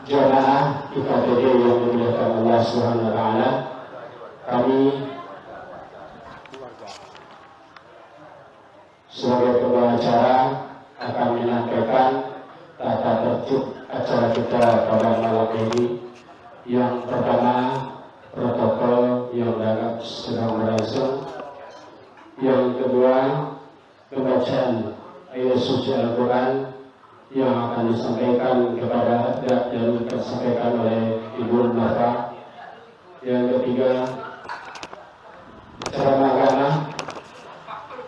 Jamaah IKTD yang dimuliakan Allah Subhanahu wa taala, kami sebagai pembawa acara akan menyampaikan tata tertib acara kita pada malam ini. Yang pertama, protokol yang sedang berlangsung. Yang kedua, pembacaan ayat suci Al-Quran yang akan disampaikan dan disampaikan oleh Ibu Nafa. Yang ketiga, ceramah agama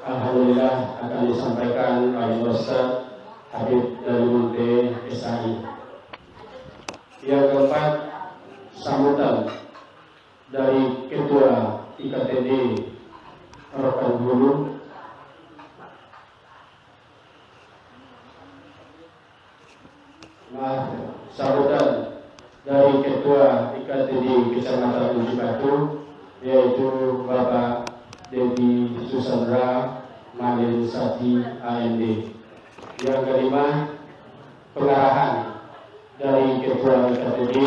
alhamdulillah akan disampaikan oleh Ustaz Habib dari Munte SAI. Yang keempat, sambutan dari Ketua IKTD Rokan Hulu. Sambutan dari Ketua IKTD Kecamatan Ujung Batu, yaitu Bapak Dedi Susandra Madin Sati AMD. Yang kelima, pengarahan dari Ketua IKTD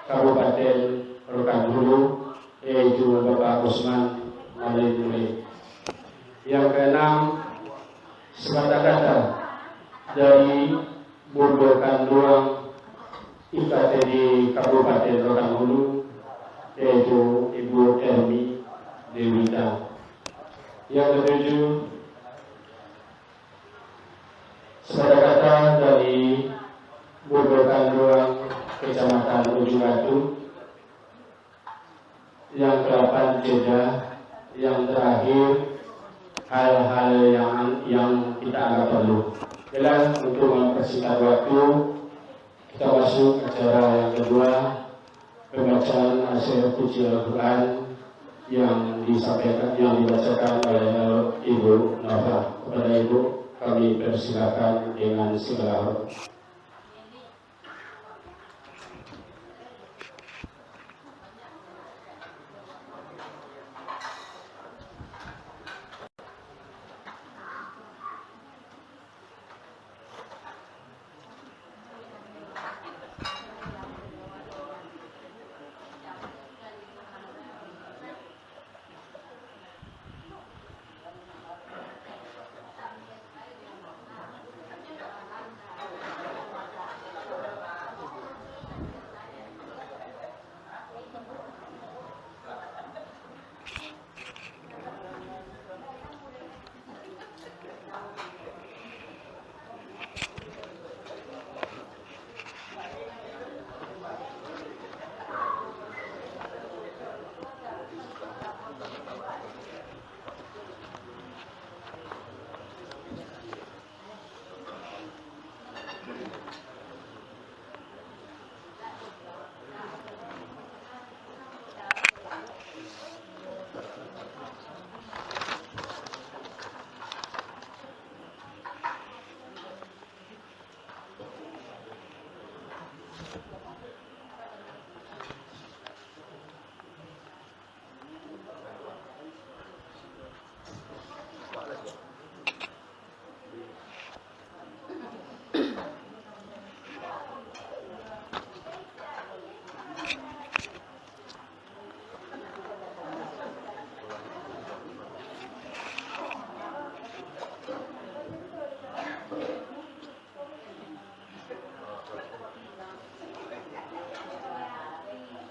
Kabupaten Rokan Hulu, yaitu Bapak Usman Madin Muli. Yang keenam, sepatah kata dari Burdokan Luang IKTD Kabupaten Rokan Hulu, yaitu Ibu Ermi Dewita. Yang ketujuh, sepatah kata dari Burdokan Luang Kecamatan Ujung Batu. Yang ke-8, jeda. Yang terakhir, hal-hal yang kita anggap perlu. Jelas, untuk mempersingkat waktu, kita masuk acara yang kedua, pembacaan ayat suci Al-Quran yang dibacakan oleh Ibu Nafa. Kepada Ibu kami persilakan dengan segala hormat.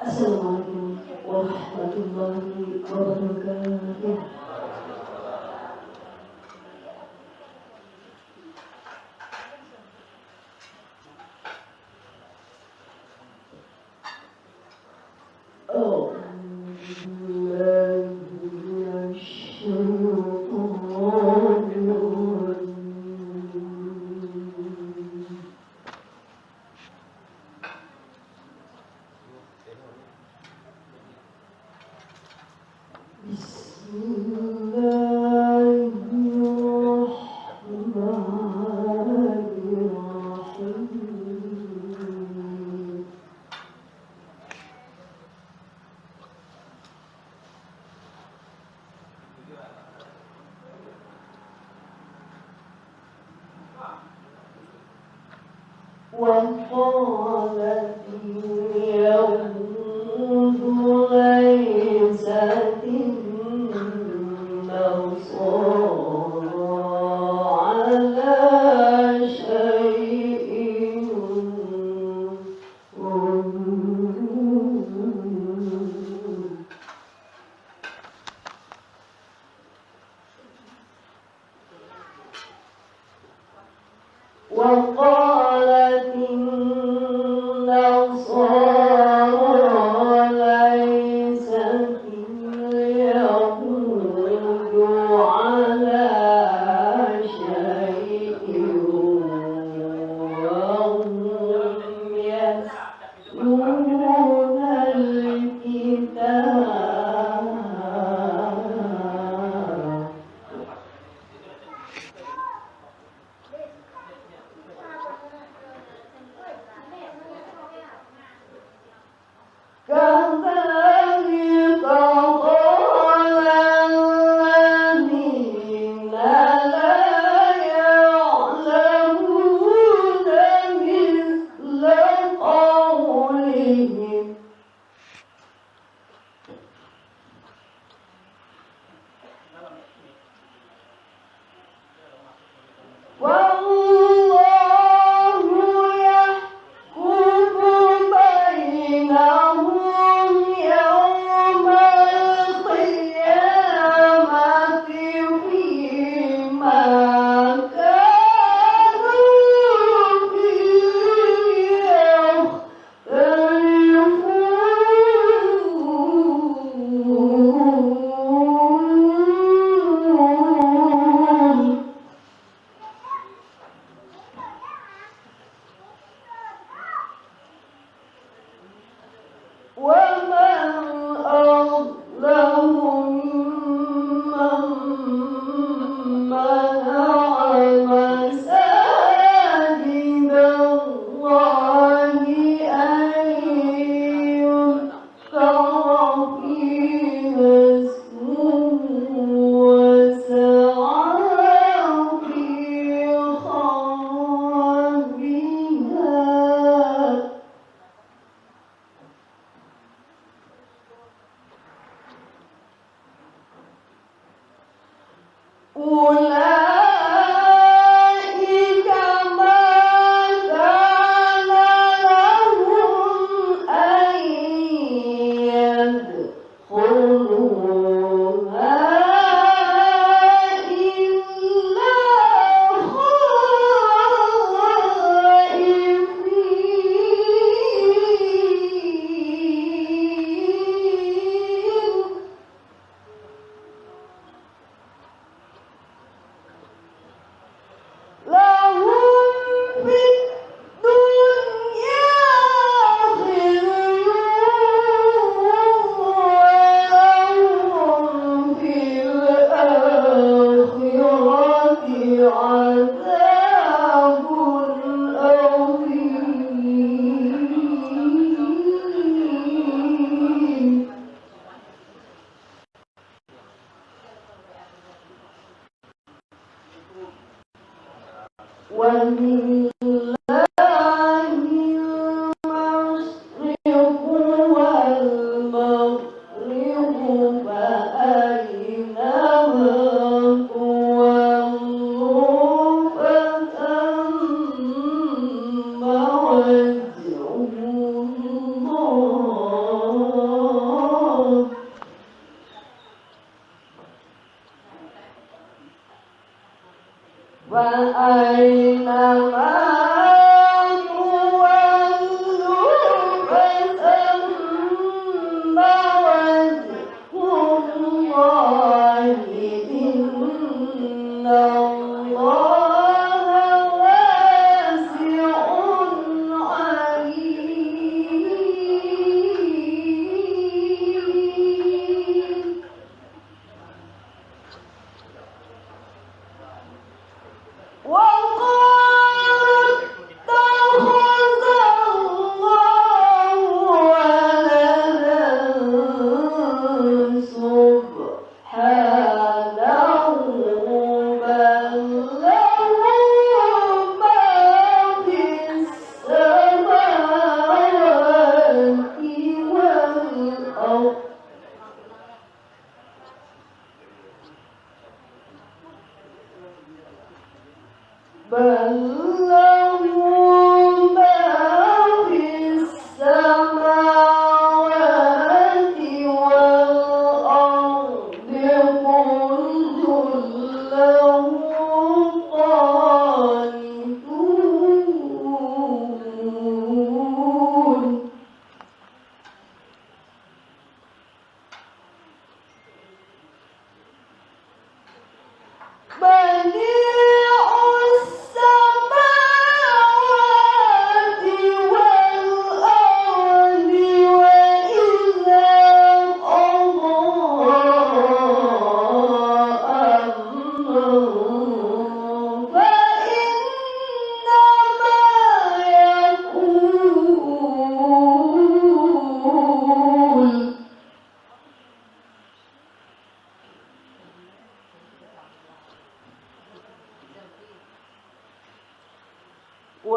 Assalamualaikum warahmatullahi wabarakatuh. Bismillah.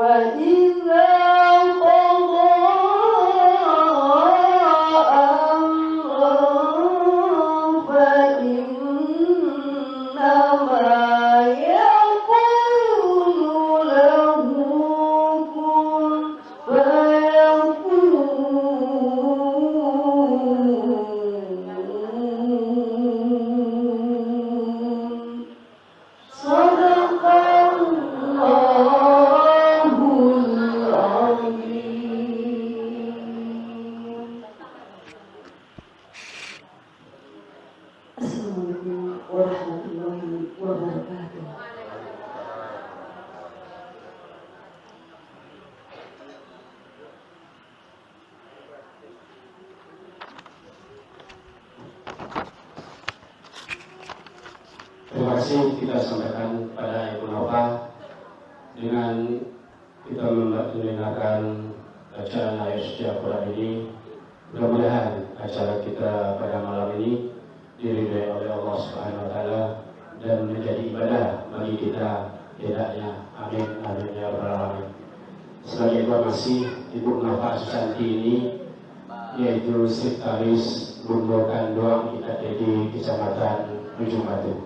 وإذا قضى أمرا فإنما يقول له كن فيكون. صدق الله العظيم. Assalamualaikum warahmatullahi wabarakatuh. Terima kasih kita sampaikan pada Ibu Nova dengan kita mendengarkan bacaan ayat suci Al-Quran ini. Mudah-mudahan acara kita pada malam ini diridhai oleh Allah Subhanahu wa taala dan menjadi ibadah bagi kita tidaknya. Amin amin ya rabbal alamin. Sebagai informasi, Ibu Nova Susanti ini yaitu sekretaris Gundukan Doang IKTD Kecamatan Ujung Batu.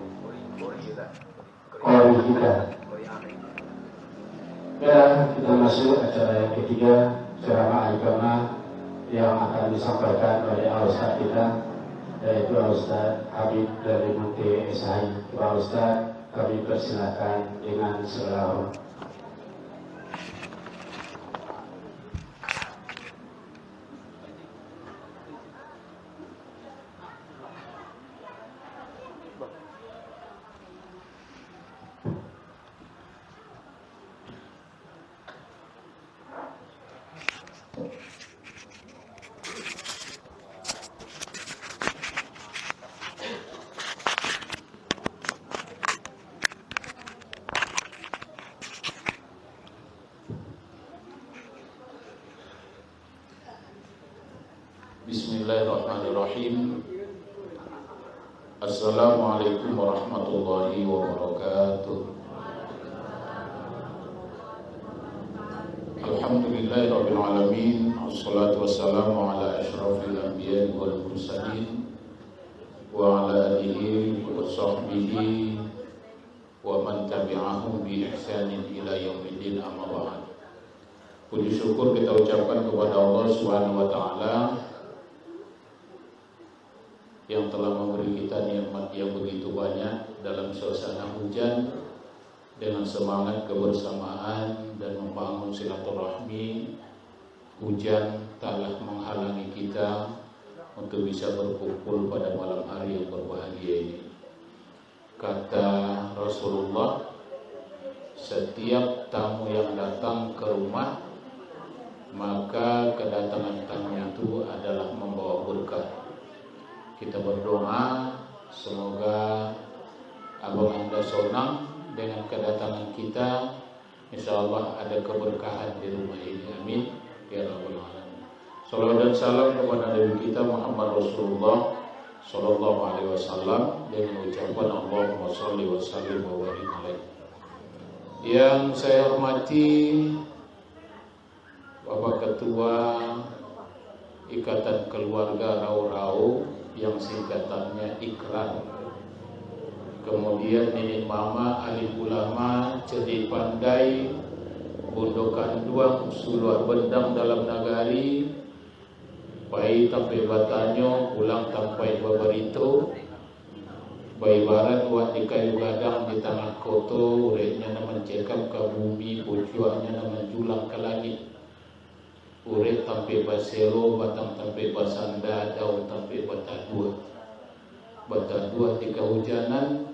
Kori kita. Ya, kita masuk acara yang ketiga, ceramah agama yang akan disampaikan oleh Al-Ustaz kita, yaitu Al-Ustaz Habib dari Munti SHI. Pak Ustaz, kami persilakan dengan segala hormat. Bismillahirrahmanirrahim. Assalamualaikum warahmatullahi wabarakatuh. Alhamdulillahirabbil alamin. Wassalatu wassalamu ala asyrafil anbiya'i wal mursalin wa ala alihi wa sahbihi wa man tabi'ahum bi ihsanin ila yaumiddin, amma ba'd. Puji syukur kita ucapkan kepada Allah Subhanahu wa taala yang telah memberi kita nikmat yang begitu banyak dalam suasana hujan, dengan semangat kebersamaan dan membangun silaturahmi. Hujan taklah menghalangi kita untuk bisa berkumpul pada malam hari yang berbahagia ini. Kata Rasulullah, setiap tamu yang datang ke rumah, maka kedatangan tamu itu adalah membawa berkah. Kita berdoa semoga Abang Anda senang dengan kedatangan kita. Insyaallah ada keberkahan di rumah ini. Amin ya rabbal alamin. Salawat dan salam kepada Nabi kita Muhammad Rasulullah sallallahu alaihi wasallam dengan ucapan Allahumma shalli wa sallim wa barik alaihi. Yang saya hormati Bapak Ketua Ikatan Keluarga Rau-Rau yang singkatannya Ikrar, kemudian Nenek Mama, alim ulama, cerdik pandai, Gundukan Doang, Suluar Bendang dalam nagari, pai tampai batanyo, pulang tampai babarito, bai barat buat di kayu gadang di tanah koto, urenya na mencekam ke bumi, bojuannya na menjulang ke langit. Urek tampai baselo, batang tampai basanda, daun tampai batadua. Batadua di kehujanan,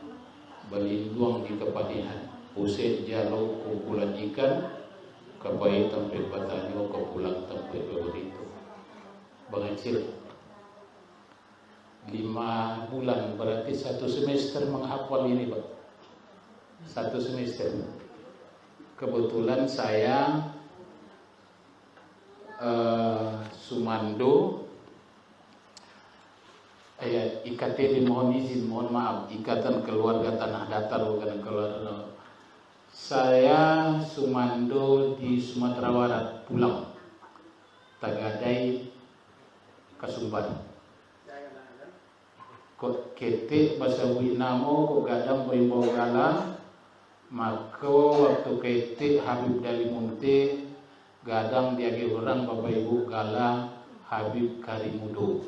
balinduang di kepadihan. Pusat jalo kumpulan ikan, kapai tampai batanyo, kepulang tampai begitu. Bangacil 5 bulan berarti 1 semester menghafal ini, Pak. 1 semester. Kebetulan saya Sumando IKTD, mohon izin, mohon maaf, Ikatan Keluarga Tanah Datar, bukan keluarga. Saya sumando di Sumatera Barat, pulang Tagadai Kasumbar. Kok ketik bahasa Winamo kok gadang boy galang, maka waktu ketik Habib Dali Munte gadang diagi orang Bapak Ibu galang Habib Karimudo.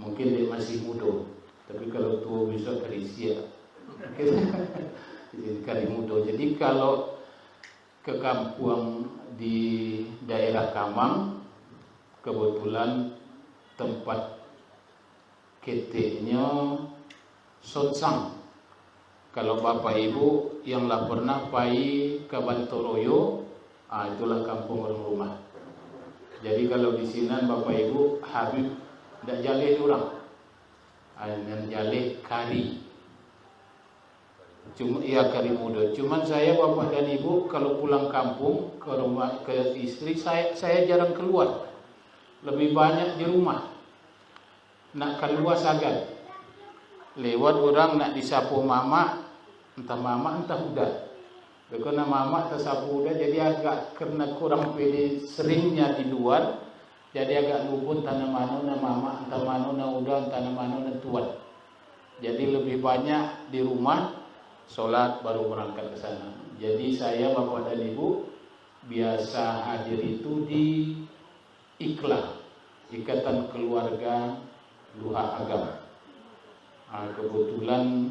Mungkin dia masih muda, tapi kalau tua bisa Karisia. Karimudo. Jadi kalau ke kampung di daerah Kamang, kebetulan tempat keteknya Sonsang. Kalau Bapak Ibu yang lah pernah pai ke Bantoroyo, itulah kampung orang rumah. Jadi kalau di sini Bapak Ibu Habib tidak jaleh orang, yang jaleh Kari. Cuma ya Karimudo. Cuman saya Bapak dan Ibu kalau pulang kampung ke rumah ke istri saya jarang keluar. Lebih banyak di rumah. Nak keluar sagan. Lewat orang nak disapu mama, entah mama entah udah. Karena mama entah sapu udah, jadi agak karena kurang pede seringnya di luar, jadi agak luput tanah mana mama entah mana udah entah mana tuan. Jadi lebih banyak di rumah. Sholat baru berangkat ke sana. Jadi saya Bapak dan Ibu biasa hadir itu di IKLA, Ikatan Keluarga Luha Agama. Kebetulan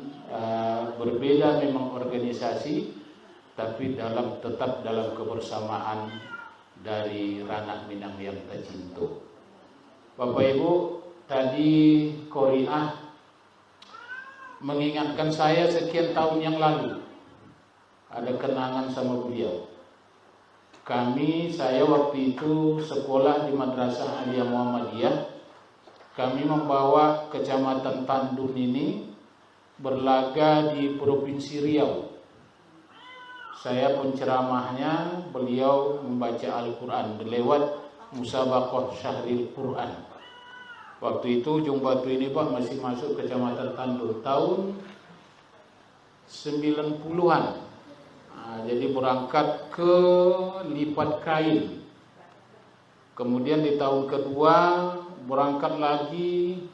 berbeda memang organisasi, tapi tetap dalam kebersamaan dari ranah Minang yang tercinta. Bapak Ibu, tadi Korinah mengingatkan saya sekian tahun yang lalu ada kenangan sama beliau. Saya waktu itu sekolah di Madrasah Aliyah Muhammadiyah. Kami membawa Kecamatan Tandun ini berlaga di Provinsi Riau. Saya penceramahnya, beliau membaca Al-Quran lewat Musabaqah Syahril Quran. Waktu itu Ujung Batu ini Pak masih masuk Kecamatan Tandun tahun 90-an. Jadi berangkat ke Lipat Kain. Kemudian di tahun kedua berangkat lagi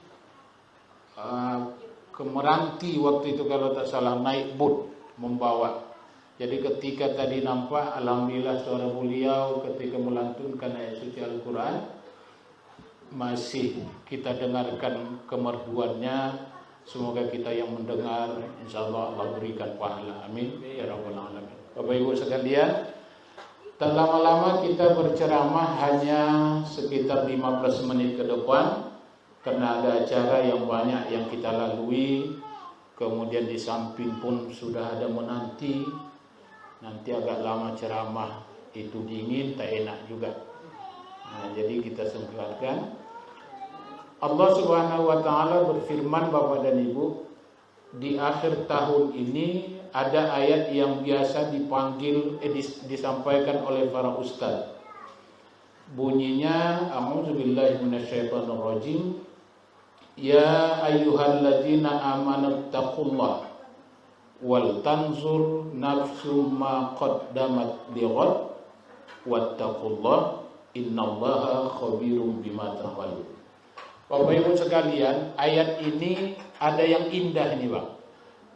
ke Meranti waktu itu kalau tak salah, naik boat membawa. Jadi ketika tadi nampak alhamdulillah suara beliau ketika melantunkan ayat suci Al-Quran, masih kita dengarkan kemerduannya. Semoga kita yang mendengar insyaallah Allah berikan pahala, amin ya rabbal alamin. Bapak Ibu sekalian, tak lama-lama kita berceramah hanya sekitar 15 menit ke depan karena ada acara yang banyak yang kita lalui. Kemudian di samping pun sudah ada menanti. Nanti agak lama ceramah, itu dingin tak enak juga. Jadi kita singkatkan. Allah Subhanahu wa taala berfirman Bapak dan Ibu, di akhir tahun ini ada ayat yang biasa disampaikan oleh para ustaz. Bunyinya a'udzubillahi minasyaitonirrajim. Ya ayyuhalladzina amanu taqullaha wal tanzur nafsum ma qaddamat lighad wattaqullaha innallaha khabirum bima ta'malun. Bapak Ibu sekalian, ayat ini ada yang indah nih Bang.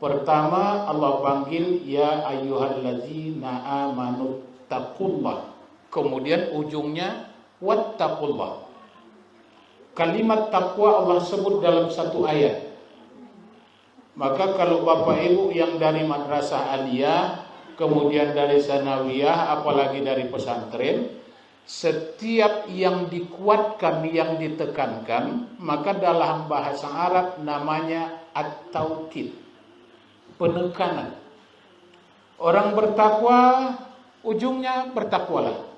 Pertama Allah panggil ya ayyuhalladzina amanu taqullah. Kemudian ujungnya wattaqullah. Kalimat takwa Allah sebut dalam satu ayat. Maka kalau Bapak Ibu yang dari Madrasah Aliyah, kemudian dari Sanawiyah, apalagi dari pesantren, setiap yang dikuatkan, yang ditekankan, maka dalam bahasa Arab namanya at-taukid, penekanan. Orang bertakwa, ujungnya bertakwalah.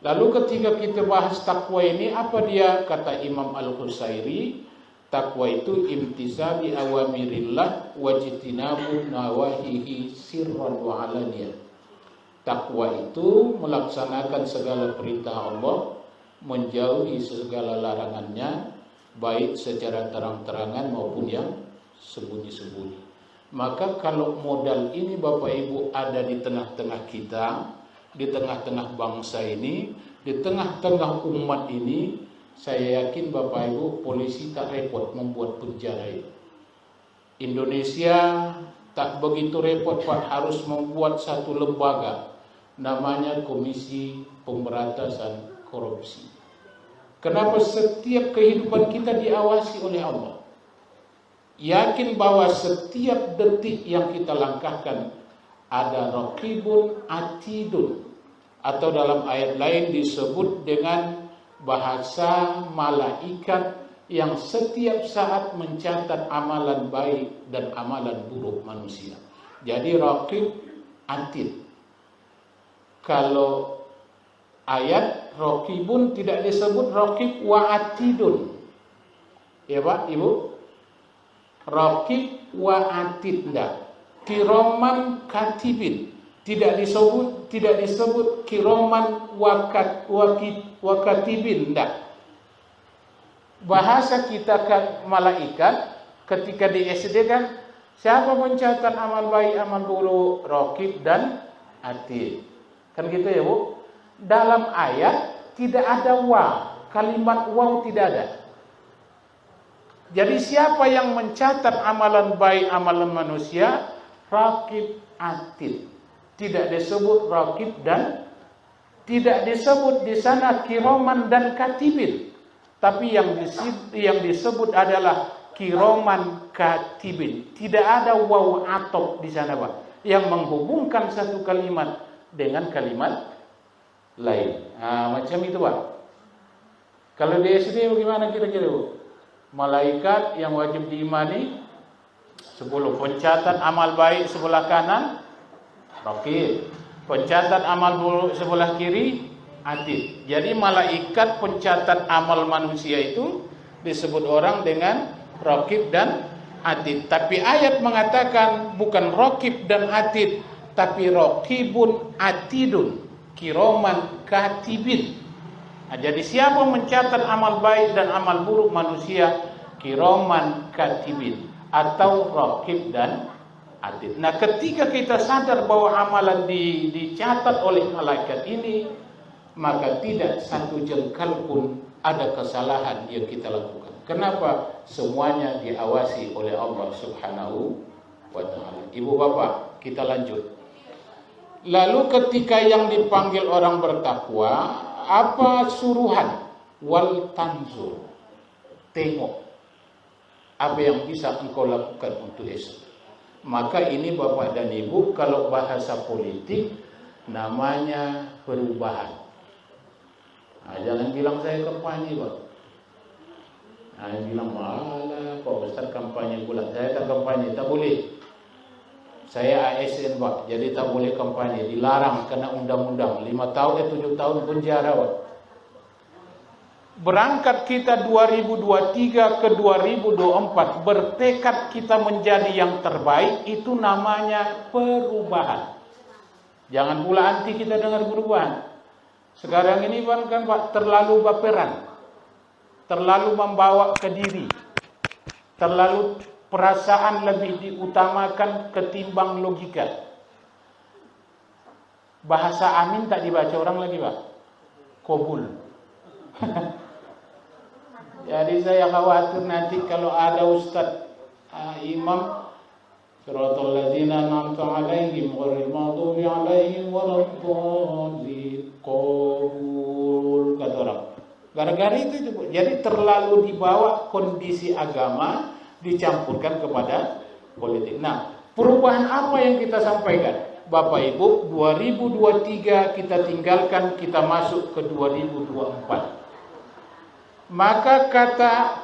Lalu ketika kita bahas takwa ini, apa dia? Kata Imam Al-Qusairi, takwa itu imtisabi awamirillah wajtinabu nawahihi sirran wa alaniyah. Takwa itu melaksanakan segala perintah Allah, menjauhi segala larangannya, baik secara terang-terangan maupun yang sembunyi-sembunyi. Maka kalau modal ini Bapak Ibu ada di tengah-tengah kita, di tengah-tengah bangsa ini, di tengah-tengah umat ini, saya yakin Bapak Ibu polisi tak repot membuat penjara itu. Indonesia tak begitu repot Pak, harus membuat satu lembaga namanya Komisi Pemberantasan Korupsi. Kenapa? Setiap kehidupan kita diawasi oleh Allah. Yakin bahwa setiap detik yang kita langkahkan ada raqibun atidun, atau dalam ayat lain disebut dengan bahasa malaikat yang setiap saat mencatat amalan baik dan amalan buruk manusia. Jadi raqib atid. Kalau ayat raqibun tidak disebut raqib wa atidun. Ya Pak, Ibu? Raqib wa atid enggak. Kiraman katibin tidak disebut kiraman wa katibin enggak. Bahasa kita kan malaikat ketika di SD kan siapa mencatat amal baik amal buruk, raqib dan atid. Kan gitu ya Bu? Dalam ayat tidak ada wa, kalimat waw tidak ada. Jadi siapa yang mencatat amalan baik amalan manusia, raqib atid. Tidak disebut raqib dan tidak disebut di sana kiraman dan katibin. Tapi yang disebut adalah kiraman katibin. Tidak ada waw atop di sana Pak, yang menghubungkan satu kalimat dengan kalimat lain. Macam itu Pak. Kalau di SD bagaimana kira-kira Bu? Malaikat yang wajib diimani 10. Pencatat amal baik sebelah kanan raqib, pencatat amal buruk sebelah kiri atid. Jadi malaikat pencatat amal manusia itu disebut orang dengan raqib dan atid. Tapi ayat mengatakan bukan raqib dan atid, tapi raqibun atidun, kiraman katibin. Jadi siapa mencatat amal baik dan amal buruk manusia, kiraman katibin atau raqib dan atid. Nah, ketika kita sadar bahwa amalan dicatat oleh malaikat ini, maka tidak satu jengkal pun ada kesalahan yang kita lakukan. Kenapa? Semuanya diawasi oleh Allah Subhanahu wa taala. Ibu bapak, kita lanjut. Lalu ketika yang dipanggil orang bertakwa, apa suruhan? Wal tanzur. Tengok apa yang bisa engkau lakukan untuk esok. Maka ini Bapak dan Ibu, kalau bahasa politik namanya perubahan. Jangan bilang saya kampanye Pak. Bilang malah Pak Ustaz kampanye pula. Saya tak kampanye, tak boleh. Saya ASN Pak, jadi tak boleh kampanye, dilarang kena undang-undang 5 tahun 7 tahun penjara Pak. Berangkat kita 2023 ke 2024, bertekad kita menjadi yang terbaik, itu namanya perubahan. Jangan pula anti kita dengar perubahan. Sekarang ini kan Pak terlalu baperan, terlalu membawa ke diri, terlalu perasaan lebih diutamakan ketimbang logika. Bahasa amin tak dibaca orang lagi Pak, qabul. Jadi saya khawatir nanti kalau ada ustaz imam siratal ladzina an'amta 'alaihim ghairil maghdubi 'alaihim waladdallin, qabul kata orang. Gara-gara itu jadi terlalu dibawa kondisi agama dicampurkan kepada politik. Nah, perubahan apa yang kita sampaikan? Bapak Ibu, 2023 kita tinggalkan, kita masuk ke 2024. Maka kata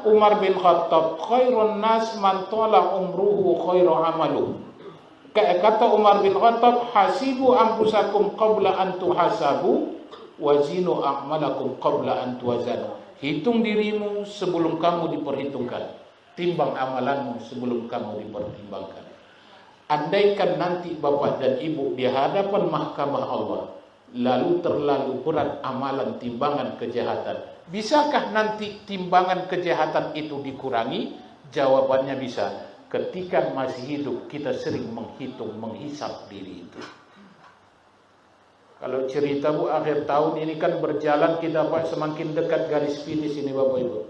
Umar bin Khattab, khairun nas man tala umruhu khairu amaluh. Kata Umar bin Khattab, hasibu anfusakum qabla an tuhasabu wazinu a'malakum qabla an tuwazanu. Hitung dirimu sebelum kamu diperhitungkan, timbang amalanmu sebelum kamu dipertimbangkan. Andaikan nanti Bapak dan Ibu di hadapan mahkamah Allah, lalu terlalu berat amalan timbangan kejahatan, bisakah nanti timbangan kejahatan itu dikurangi? Jawabannya bisa. ketika masih hidup kita sering menghitung, menghisap diri itu. Kalau cerita Bu, akhir tahun ini kan berjalan kita Pak, semakin dekat garis finish ini Bapak Ibu.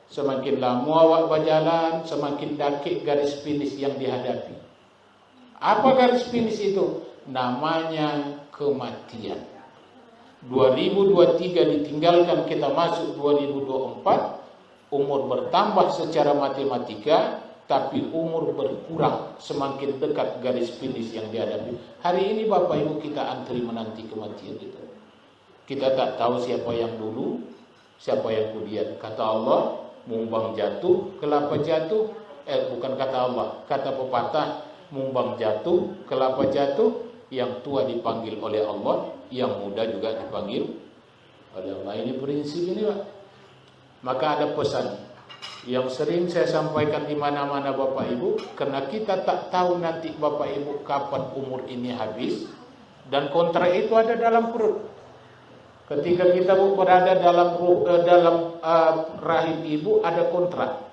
Semakin lama awak berjalan, semakin dekat garis finish yang dihadapi. Apa garis finish itu? Namanya kematian. 2023 ditinggalkan, kita masuk 2024, umur bertambah secara matematika, tapi umur berkurang semakin dekat garis finish yang dihadapi. Hari ini Bapak Ibu kita antri menanti kematian itu. Kita tak tahu siapa yang dulu, siapa yang kemudian. Kata Allah, mumbang jatuh, kelapa jatuh. Bukan kata Allah, kata pepatah, mumbang jatuh, kelapa jatuh. Yang tua dipanggil oleh Allah, yang muda juga dipanggil oleh Allah. Ini prinsip ini Pak. Maka ada pesan yang sering saya sampaikan di mana-mana Bapak Ibu, karena kita tak tahu nanti Bapak Ibu kapan umur ini habis, dan kontrak itu ada dalam perut. Ketika kita berada dalam rahim ibu ada kontrak.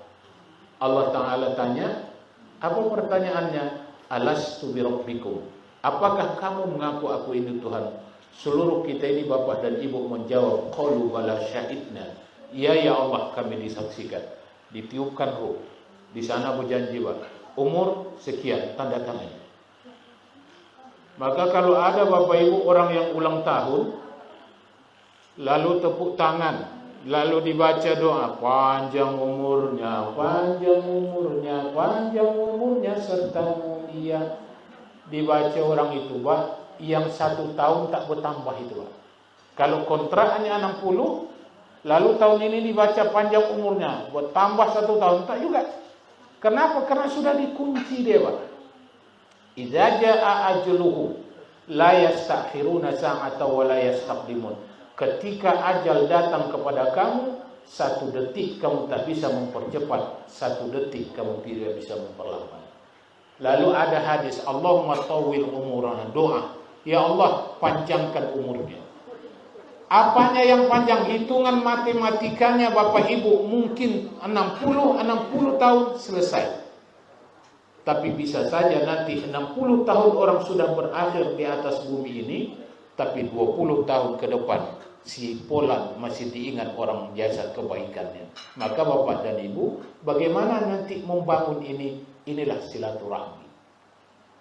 Allah Ta'ala tanya, apa pertanyaannya? Alastu birabbikum. Apakah kamu mengaku aku ini Tuhan? Seluruh kita ini bapak dan ibu menjawab, qalu bala syahidna. Ya Allah, kami disaksikan. Ditiupkan ruh. Di sana berjanji Pak, umur sekian, tanda tangan. Maka kalau ada Bapak Ibu orang yang ulang tahun, lalu tepuk tangan, lalu dibaca doa, panjang umurnya, panjang umurnya, panjang umurnya serta mulia. Dibaca orang itu Pak, yang 1 tahun tak bertambah itu Pak. Kalau kontraknya 60, lalu tahun ini dibaca panjang umurnya, bertambah 1 tahun, tak juga. Kenapa? Karena sudah dikunci dia Pak. Idza jaa ajluhu la yastakhiruna sa'ata wa la yastaqdimun. Ketika ajal datang kepada kamu, 1 detik kamu tak bisa mempercepat, 1 detik kamu tidak bisa memperlambat. Lalu ada hadis, Allahumma tawwil umurana, doa, ya Allah panjangkan umurnya. Apanya yang panjang? Hitungan matematikanya Bapak Ibu mungkin 60 tahun selesai. Tapi bisa saja nanti 60 tahun orang sudah berakhir di atas bumi ini, tapi 20 tahun ke depan si Polan masih diingat orang jasa kebaikannya. Maka Bapak dan Ibu, bagaimana nanti membangun ini? Inilah silaturahmi.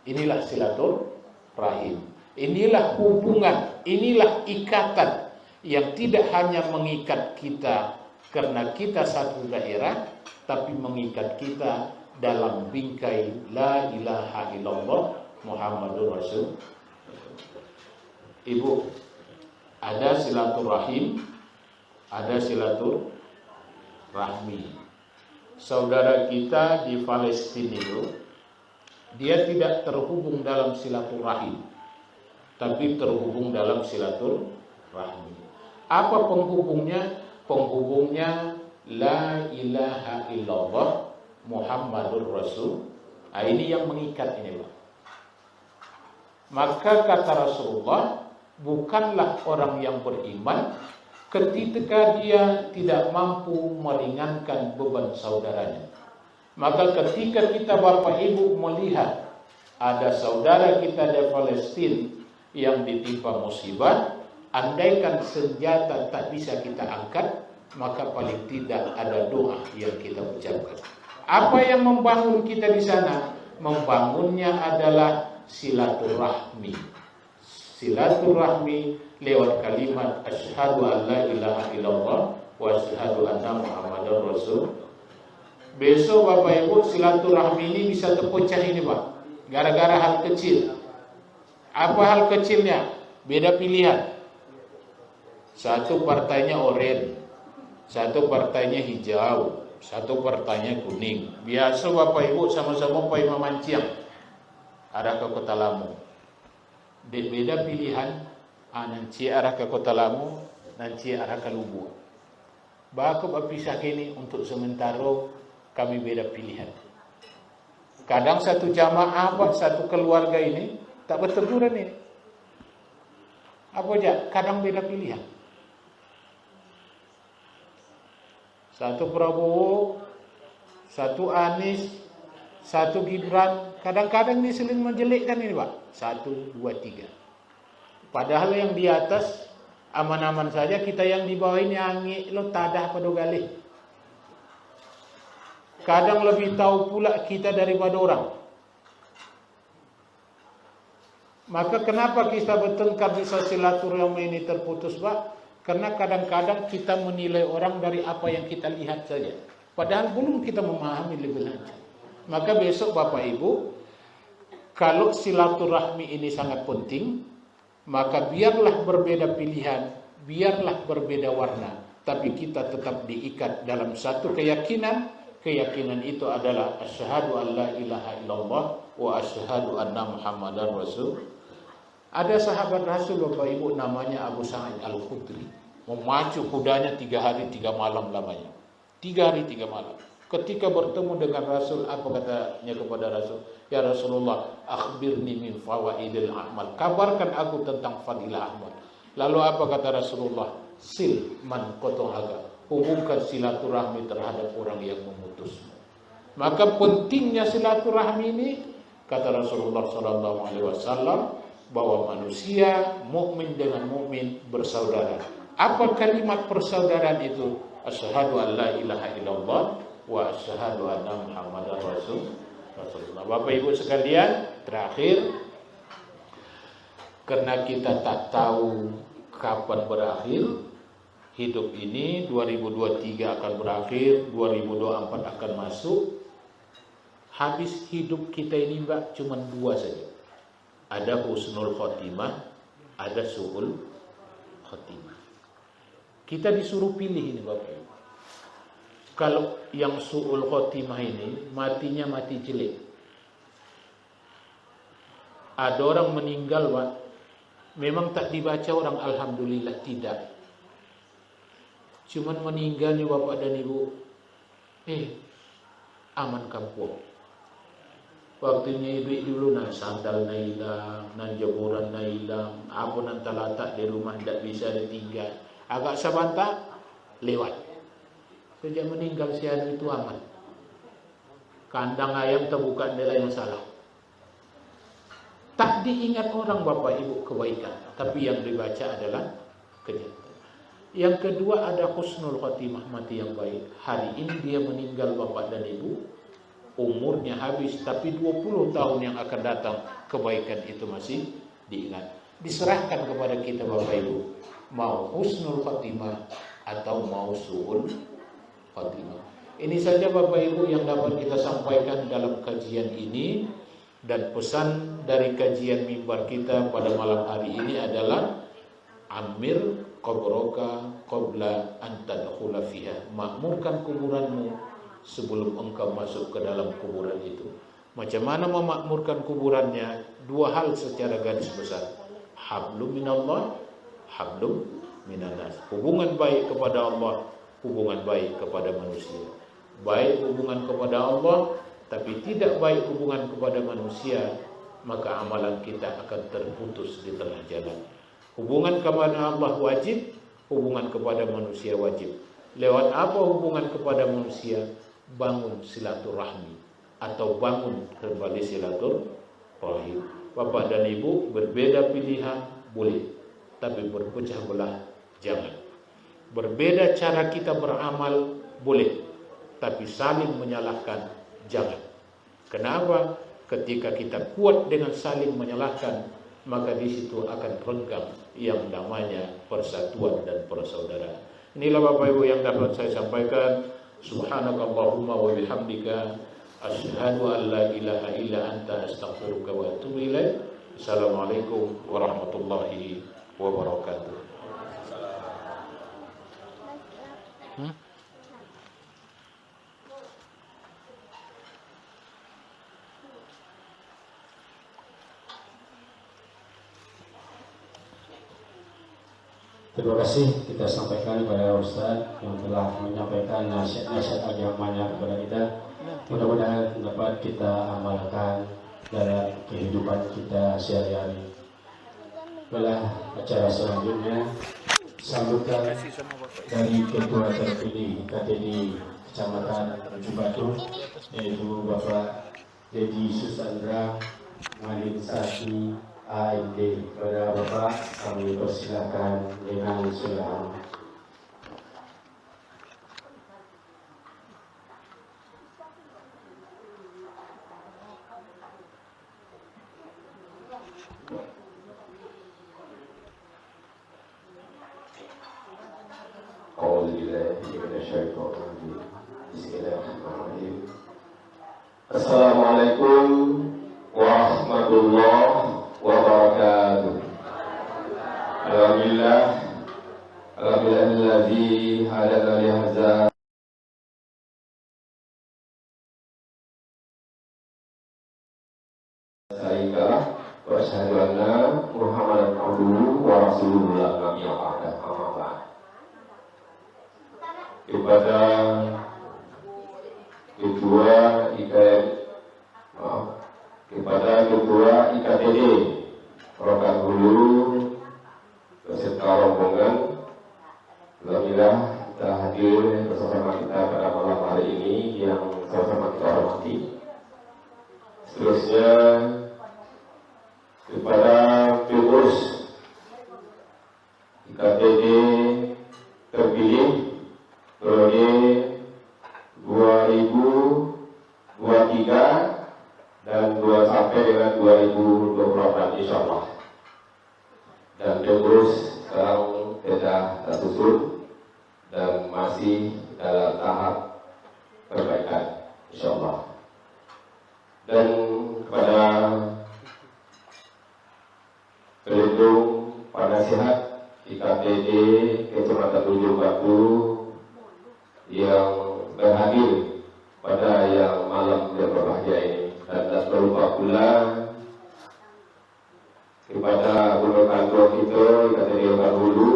Inilah silaturahim. Inilah hubungan, inilah ikatan yang tidak hanya mengikat kita karena kita satu daerah, tapi mengikat kita dalam bingkai la ilaha illallah Muhammadur Rasul. Ibu, ada silaturahim, ada silaturahmi. Saudara kita di Palestina itu, dia tidak terhubung dalam silaturahim, tapi terhubung dalam silaturahmi. Apa penghubungnya? Penghubungnya la ilaha illallah Muhammadur Rasul. Nah, ini yang mengikat ini Pak. Maka kata Rasulullah, bukanlah orang yang beriman ketika dia tidak mampu meringankan beban saudaranya. Maka ketika kita Bapak Ibu melihat ada saudara kita di Palestina yang ditimpa musibah, andaikan senjata tak bisa kita angkat, maka paling tidak ada doa yang kita ucapkan. Apa yang membangun kita di sana? Membangunnya adalah silaturahmi. Silaturahmi lewat kalimat asyhadu an la ilaha illallah wa asyhadu anna Muhammadar Rasul. Besok Bapak Ibu silaturahmi ini bisa terpecah ini Pak, gara-gara hal kecil. Apa hal kecilnya? Beda pilihan. Satu partainya oranye, satu partainya hijau, satu partainya kuning. Biasa Bapak Ibu sama-sama pai memancing arah ke Kota Lamu. Beda pilihan, nanti arah ke Kota Lamu, nanti arah ke Lubu. Bakal berpisah kini untuk sementara kami beda pilihan. Kadang satu jamaah Pak, satu keluarga ini tak berteguran ini. Apa aja? Kadang beda pilihan. Satu Prabowo, satu Anies, Satu Gibran, kadang-kadang ini saling menjelekkan ini Pak. 1, 2, 3. Padahal yang di atas aman-aman saja, kita yang di bawah ini angin lo tadah pada galih. Kadang lebih tahu pula kita daripada orang. Maka kenapa kita bertengkar bisa silaturahmi ini terputus Pak? Karena kadang-kadang kita menilai orang dari apa yang kita lihat saja. Padahal belum kita memahami lebih lanjut. Maka besok Bapak Ibu, kalau silaturahmi ini sangat penting, maka biarlah berbeda pilihan, biarlah berbeda warna, tapi kita tetap diikat dalam satu keyakinan. Keyakinan itu adalah asyhadu an la ilaha illallah wa asyhadu anna muhammadar rasul. Ada sahabat Rasul Bapak Ibu namanya Abu Sa'id Al-Khudri. Memacu kudanya 3 hari 3 malam lamanya. 3 hari 3 malam. Ketika bertemu dengan Rasul, apa katanya kepada Rasul? Ya Rasulullah, akhbirni min fawaidil amal. Kabarkan aku tentang fadilah amal. Lalu apa kata Rasulullah? Sil man qata'aka. Hubungkan silaturahmi terhadap orang yang memutusmu. Maka pentingnya silaturahmi ini, kata Rasulullah SAW, bahwa manusia mukmin dengan mukmin bersaudara. Apa kalimat persaudaraan itu? Asyhadu an la ilaha illallah wa asyhadu anna muhammadar rasulullah. Bapak Ibu sekalian, terakhir, karena kita tak tahu kapan berakhir hidup ini, 2023 akan berakhir, 2024 akan masuk. Habis hidup kita ini Mbak cuma 2 saja. Ada husnul khotimah, ada su'ul khotimah. Kita disuruh pilih ini Bapak Ibu. Kalau yang su'ul khotimah ini matinya mati jelek. Ada orang meninggal Pak, memang tak dibaca orang alhamdulillah, tidak. Cuman meninggal nih Bapak dan Ibu, aman kampung. Waktunya ibu dulu nan sandal na hilang, nan jemuran na hilang, apa nan talatak di rumah tidak bisa ditinggal. Agak sabanta lewat. Sejak meninggal si anu itu aman. Kandang ayam terbuka nilai masalah. Tak diingat orang Bapak Ibu kebaikan, tapi yang dibaca adalah kejahatan. Yang kedua ada husnul khotimah, mati yang baik. Hari ini dia meninggal Bapak dan Ibu, umurnya habis, tapi 20 tahun yang akan datang kebaikan itu masih diingat. Diserahkan kepada kita Bapak Ibu, mau husnul khotimah atau mau su'ul khotimah. Ini saja Bapak Ibu yang dapat kita sampaikan dalam kajian ini. Dan pesan dari kajian mimbar kita pada malam hari ini adalah amir qabroka qabla an tadkhula fiha. Makmurkan kuburanmu sebelum engkau masuk ke dalam kuburan itu. Macam mana memakmurkan kuburannya? 2 hal secara garis besar. Hablum minallah, hablum minannas. Hubungan baik kepada Allah, hubungan baik kepada manusia. Baik hubungan kepada Allah, tapi tidak baik hubungan kepada manusia, maka amalan kita akan terputus di tengah jalan. Hubungan kepada Allah wajib, hubungan kepada manusia wajib. Lewat apa hubungan kepada manusia? Bangun silaturahmi atau bangun kembali silaturahim. Bapak dan Ibu, berbeda pilihan boleh, tapi berpecah belah jangan. Berbeda cara kita beramal boleh, tapi saling menyalahkan jangan. Kenapa? Ketika kita kuat dengan saling menyalahkan, maka di situ akan renggang yang namanya persatuan dan persaudaraan. Inilah Bapak Ibu yang dapat saya sampaikan. Subhanakallahumma wa bihamdika asyhadu an la ilaha illa anta astaghfiruka wa atubu ilaik. Assalamualaikum warahmatullahi wabarakatuh. Terima kasih kita sampaikan kepada Ustaz yang telah menyampaikan nasihat-nasihat agamanya kepada kita. Mudah-mudahan dapat kita amalkan dalam kehidupan kita sehari-hari. Baiklah, acara selanjutnya sambutan dari Ketua terpilih KTD Kecamatan Ujung Batu, yaitu Bapak Dedi Susandra Malinsati AMD. Kepada Bapak kami persilakan dengan segala. Assalamualaikum warahmatullahi wabarakatuh. Alhamdulillahilladzi hadana li hadza syarikalah wa asyhadu anna Muhammadan abduhu wa rasuluhu la nabiyya ba'da. Amma ba'd. Kepada Ketua IKM, kepada Ketua IKTD Rokan Hulu beserta rombongan, alhamdulillah telah hadir bersama kita pada malam hari ini yang sama-sama kita hormati. Seterusnya kepada pengurus IKTD terpilih periode 2023 dan 2 sampai dengan 2024 insyaallah. Dan pengurus sekarang sudah tersusun dan masih dalam tahap perbaikan insyaallah. Dan kepada pelindung penasihat IKTD Kecamatan Ujung Batu yang berhadir pada yang malam yang berbahagia ini, dan tak terlupa pula kepada Gubernur Kantor kita IKTD Rokan Hulu.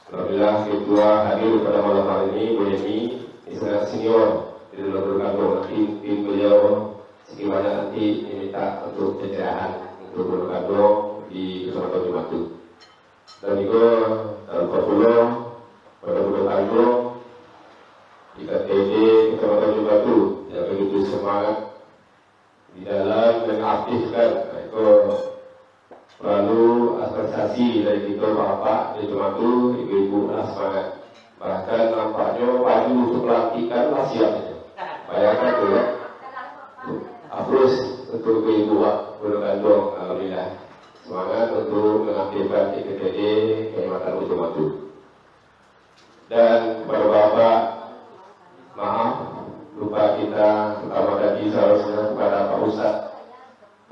Alhamdulillah ketua hadir pada malam hari ini, Bu Yemi, sangat senior di dalam Gubernur Kantor. Tim beliau sekiranya nanti diminta untuk pencerahan untuk Gubernur Kantor di Kecamatan Ujung Batu. Dan juga tak lupa pula pada Gubernur Kantor IKTD Kecamatan Ujung Batu yang begitu semangat di dalam mengaktifkan lalu asosiasi dari kita bapak di Ujung Batu, ibu-ibu lah semangat. Bahkan nampaknya baju untuk pelantikan lah siap. Bayangkan tu ya. Terus untuk ibu Gubernur Kantor, alhamdulillah semangat untuk mengaktifkan IKTD Kecamatan Ujung Batu. Dan kepada bapak, maaf, lupa kita pertama tadi seharusnya kepada Pak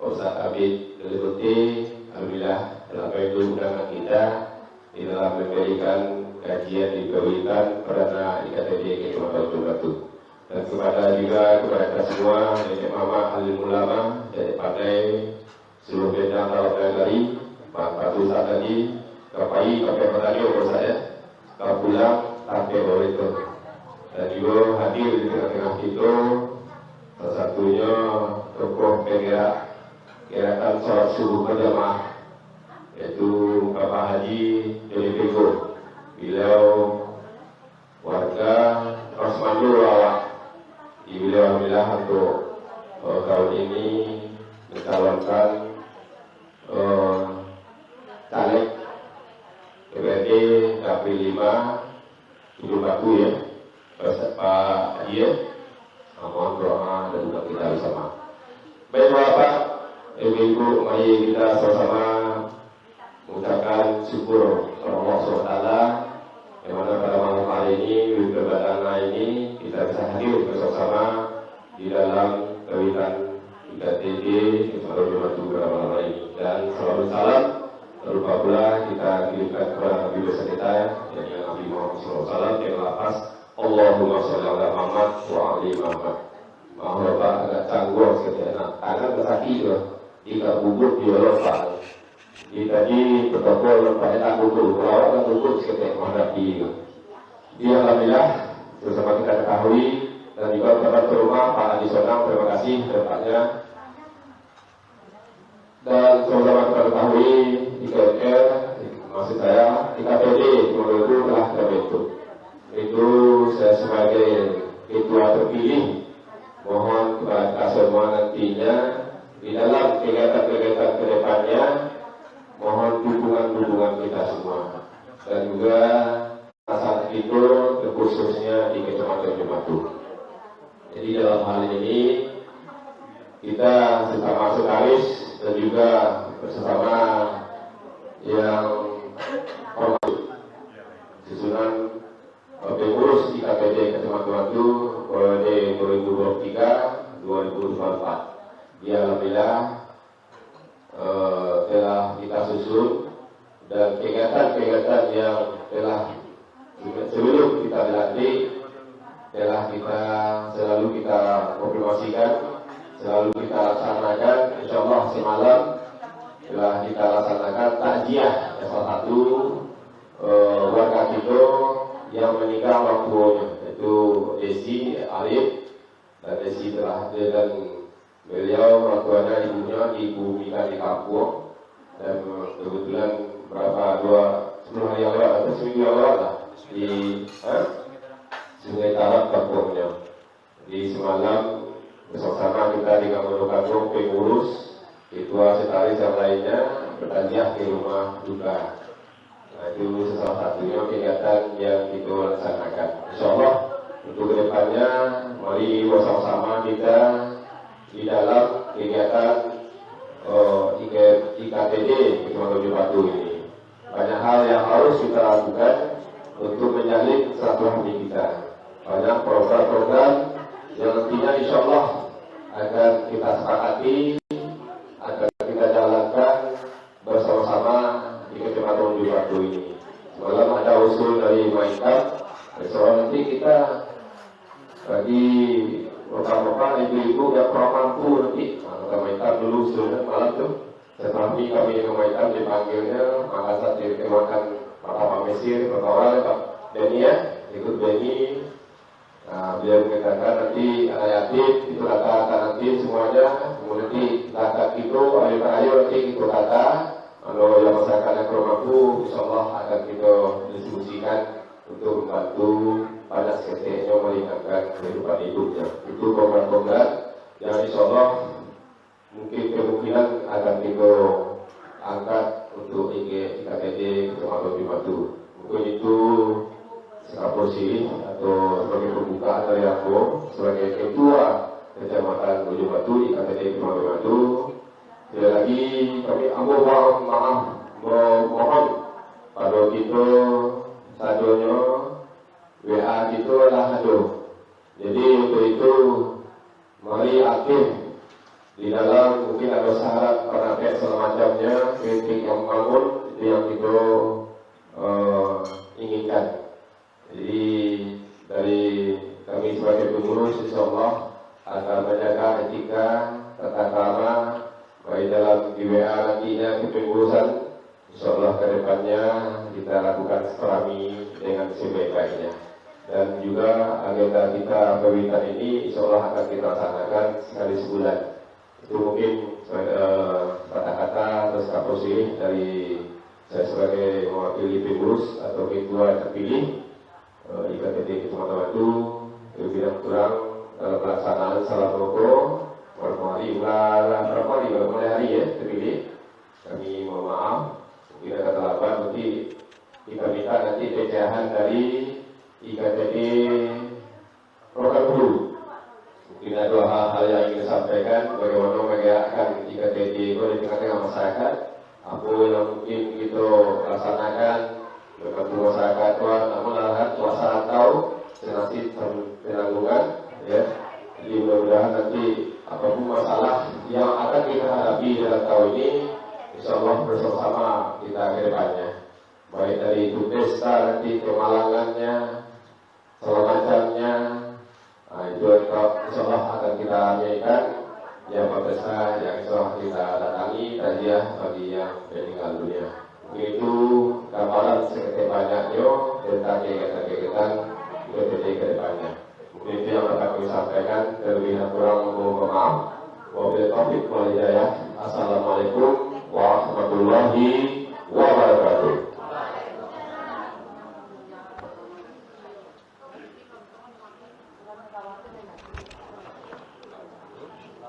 Ustaz Abid Delibuti, alhamdulillah telah membantu undangan kita di dalam memberikan kajian diberikan pada IKTD Kecamatan Ujung Batu. Dan kepada juga kepada kita semua, Nenek Mama Alim Ulama, dari Pandai, seluruh bidang dalam dari Pak Ustaz tadi, Kapai, Kapai Petani, umur saya, Kapulang, Kapai Borito. Dan juga hadir di tengah-tengah kita salah satunya tokoh penggerak gerakan sholat subuh berjamaah, yaitu Bapak Haji Deli Pego. Beliau warga Rosmanul Lawak. Beliau alhamdulillah untuk tahun ini mencalonkan caleg DPRD Dapil 5 Ujung Batu ya. Pak Haji, mohon doa dan juga kita bersama. Baik Bapak, Ibu-Ibu, mari kita sama-sama mengucapkan syukur Allah SWT yang mana pada malam hari ini, perdana ini kita bisa hadir bersama di dalam kawitan IKTD Kecamatan Ujung Batu pada malam hari ini. Dan selalu salam terlupa pula kita kirimkan kepada Nabi besar kita yaitu Nabi Muhammad SAW yang lapas Allahumma sholli ala Muhammad wa ali Muhammad. Maaf Bapak agak canggung sekali karena bersaki juga jika bubur dia lupa. Tadi protokol lupa tak bubur, pelawak tak bubur sekali menghadapi. Dia alhamdulillah bersama kita ketahui dan juga dapat ke rumah Pak Adi Sonang, terima kasih tepatnya. Dan sama-sama kita ketahui IKR, maksud saya IKTD menurutku telah terbentuk. Itu saya sebagai ketua terpilih mohon kepada kita semua hubungan kita semua, dan juga saat itu terkhususnya di Kecamatan Jembatu. Jadi dalam hal ini kita sesama sekalis dan juga bersama yang hormat susunan pengurus IKPD Kecamatan Jembatu periode 2023-2024. Ya, alhamdulillah telah kita susun, dan kegiatan-kegiatan yang telah sebelum kita dilantik telah selalu kita konfirmasikan, selalu kita laksanakan. Insyaallah semalam telah kita laksanakan takziah salah satu warga kita yang meninggal waktunya, yaitu Desi Alif. Dan Desi telah hadir, dan beliau waktunya ibunya dikubumikan di kampung, dan kebetulan berapa 10 hari yang lalu atau seminggu yang lalu lah di Sungai Tarap kampungnya. Di semalam bersama kita dengan kampung pengurus, ketua sekretaris yang lainnya bertaziah ke rumah duka. Nah, itu salah satunya kegiatan yang kita laksanakan. Insyaallah untuk kedepannya mari bersama-sama kita di dalam kegiatan IKTD Kecamatan Jembatu ini. Banyak hal yang harus kita lakukan untuk menjalin silaturahmi kita. Banyak program-program yang nantinya insyaallah akan kita sepakati, akan kita jalankan bersama-sama di Kecamatan Jembatu ini. Semalam ada usul dari Maikam, besok nanti kita bagi bapak-bapak, ibu-ibu yang kurang mampu nanti Maikam dulu usulnya malam tuh. Setelah ini kami dengan Maikam dipanggilnya, maka saat ditemukan Bapak Mesir, Bapak orang, Pak Denia, ikut Beni. Nah, beliau mengatakan nanti anak yatim itu kata nanti semuanya, kemudian nanti kata itu ayo nanti itu kata, kalau yang masyarakat yang kurang mampu, insyaallah akan kita distribusikan untuk membantu pada seketiknya meringankan kehidupan hidupnya. Itu program-program yang insyaallah mungkin kemungkinan akan kita angkat untuk IKTD Kecamatan Jembatu. Mungkin itu Kapolri atau sebagai pembukaan dari aku sebagai ketua Kecamatan Jembatu IKTD Kecamatan Jembatu. Sekali lagi kami mohon pada kita sadonya WA kita adalah sado. Jadi untuk itu mari aktif di dalam, mungkin ada syarat penampil semacamnya, kritik yang membangun itu yang kita inginkan. Jadi dari kami sebagai pengurus insyaallah akan menjaga etika, tata krama baik dalam di WA nantinya kepengurusan. Insyaallah ke depannya kita lakukan silaturahmi dengan sebaik-baiknya. Dan juga agenda kita pemerintahan ini insyaallah akan kita laksanakan sekali sebulan. Itu mungkin kata-kata atau Kapolri dari saya sebagai mewakili pengurus atau ketua terpilih IKTD Kecamatan Jembatu. Lebih kurang pelaksanaan salam rokok berapa hari ya terpilih. Kami mohon maaf, mungkin ada kesalahan, nanti kita minta nanti pecahan dari IKTD program dulu. Mungkin ada hal-hal yang ingin disampaikan bagaimana menggerakkan IKTD itu di tengah-tengah masyarakat. Apa yang mungkin kita laksanakan membantu masyarakat, namun masyarakat tahu senasib penanggungan, ya. Jadi mudah-mudahan nanti apapun masalah yang akan kita hadapi dalam tahun ini, insyaallah bersama-sama kita ke depannya. Baik dari itu pesta nanti kemalangannya, segala macamnya. Nah, itu insyaallah akan kita ambilkan yang pesta yang insyaallah kita datangi takziah bagi yang meninggal dunia. Begitu gambaran seketik banyaknya tentang kegiatan-kegiatan IKTD ke depannya. Mungkin itu yang dapat kami sampaikan. Terlebih kurang mohon maaf. Wabillahi taufiq wal hidayah. Assalamualaikum warahmatullahi wabarakatuh.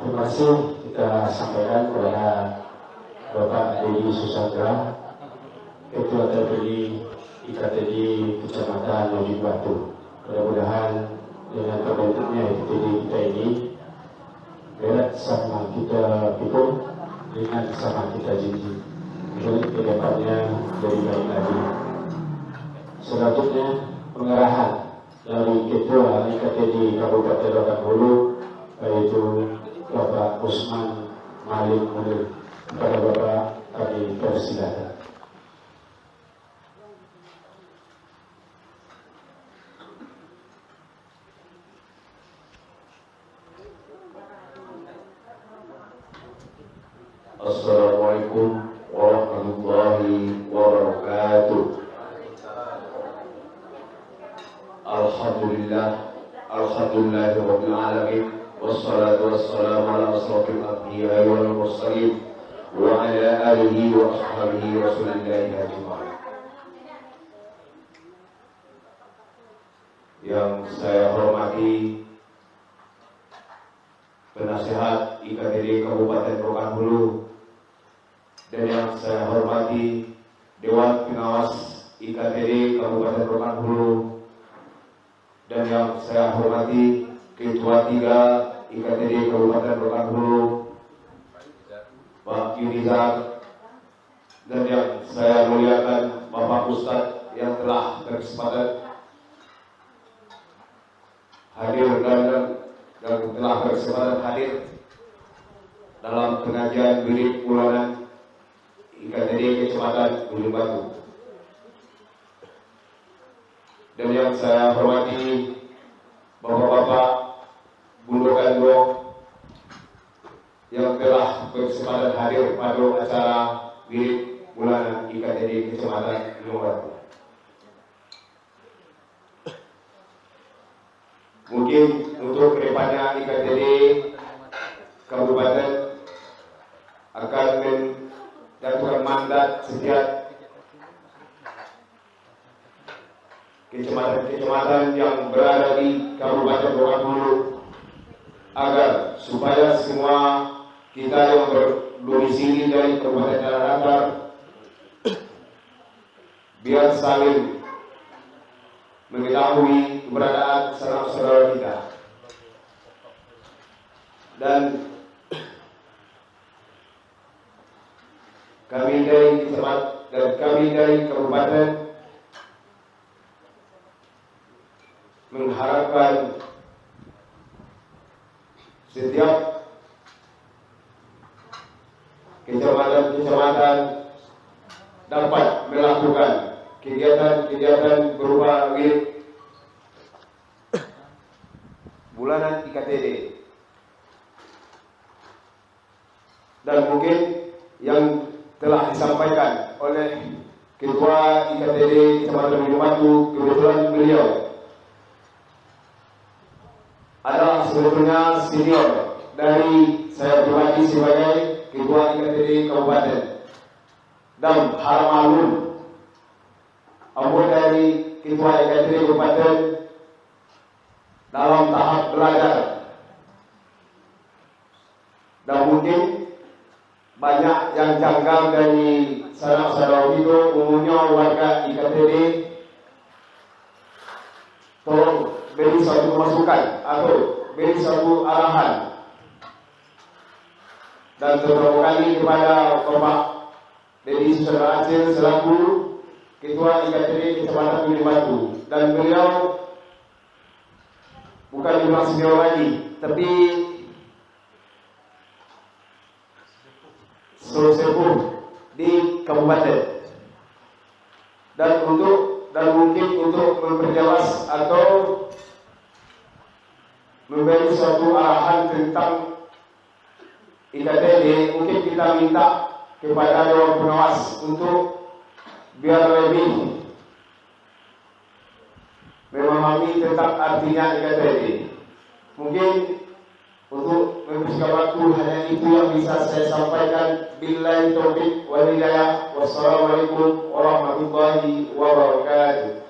Terima kasih kita sampaikan kepada Bapak Dedi Susandra Ketua terpilih IKTD Kecamatan Lojik Batu. Mudah-mudahan dengan terbentuknya IKTD kita ini berat sama kita pikul, dengan sama kita janji. Jadi kedepannya lebih baik lagi. Selanjutnya pengarahan dari Ketua IKTD Kabupaten Rokan Hulu, yaitu Bapak Usman Malik Munir. Kepada Bapak kami persilakan. Assalamualaikum warahmatullahi wabarakatuh. Alhamdulillahirabbil alamin, wassalatu wassalamu ala asrofil anbiya'i wal mursalin wa ala alihi wa ashabihi rasulillahi ajma'in. Yang saya hormati penasihat IKTD Kabupaten Rokan Hulu, dan yang saya hormati Dewan Pengawas IKTD Kabupaten Rokan Hulu, dan yang saya hormati Ketua 3 IKTD Kabupaten Rokan Hulu, Pak Yunizar, dan yang saya muliakan Bapak Ustadz yang telah berkesempatan hadir dan telah berkesempatan hadir dalam pengajian wirid bulanan IKTD Kecamatan Ujung Batu. Dan yang saya hormati Bapak-bapak Bulu Gandong yang telah berkesempatan hadir pada acara wirid bulanan IKTD Kecamatan Ujung Batu. Mungkin untuk kedepannya IKTD Kabupaten akan menjatuhkan mandat setiap kecamatan-kecamatan yang berada di Kabupaten Rokan Hulu, agar supaya semua kita yang berdomisili dari Kabupaten Tanah Datar biar saling mengetahui keberadaan saudara-saudara kita. Dan kami dari kabupaten mengharapkan setiap kecamatan dapat melakukan kegiatan berupa wirid bulanan IKTD. Dan mungkin yang telah disampaikan oleh Ketua IKTD Kecamatan Ujung Batu, kebetulan beliau adalah sebetulnya senior dari saya pribadi sebagai Ketua IKTD Kabupaten, dan hal malum anggota dari Ketua IKTD Kabupaten dalam tahap belajar. Dan mungkin banyak yang janggal dari saudara-saudara itu, umumnya warga IKTD, tolong beri suatu masukan atau beri suatu arahan dan terutama kali kepada Bapak Dedi Saudara Aceh selaku Ketua IKTD Kecamatan Ujung Batu, dan beliau bukan cuma senior lagi, tapi sepuh di kabupaten, dan mungkin untuk memperjelas atau memberi suatu arahan tentang IKTD, mungkin kita minta kepada Dewan Pengawas untuk biar lebih memahami tentang artinya IKTD. Mungkin untuk mempersingkat waktu hanya itu yang bisa saya sampaikan. Billahi taufiq wal hidayah. Wassalamualaikum warahmatullahi wabarakatuh.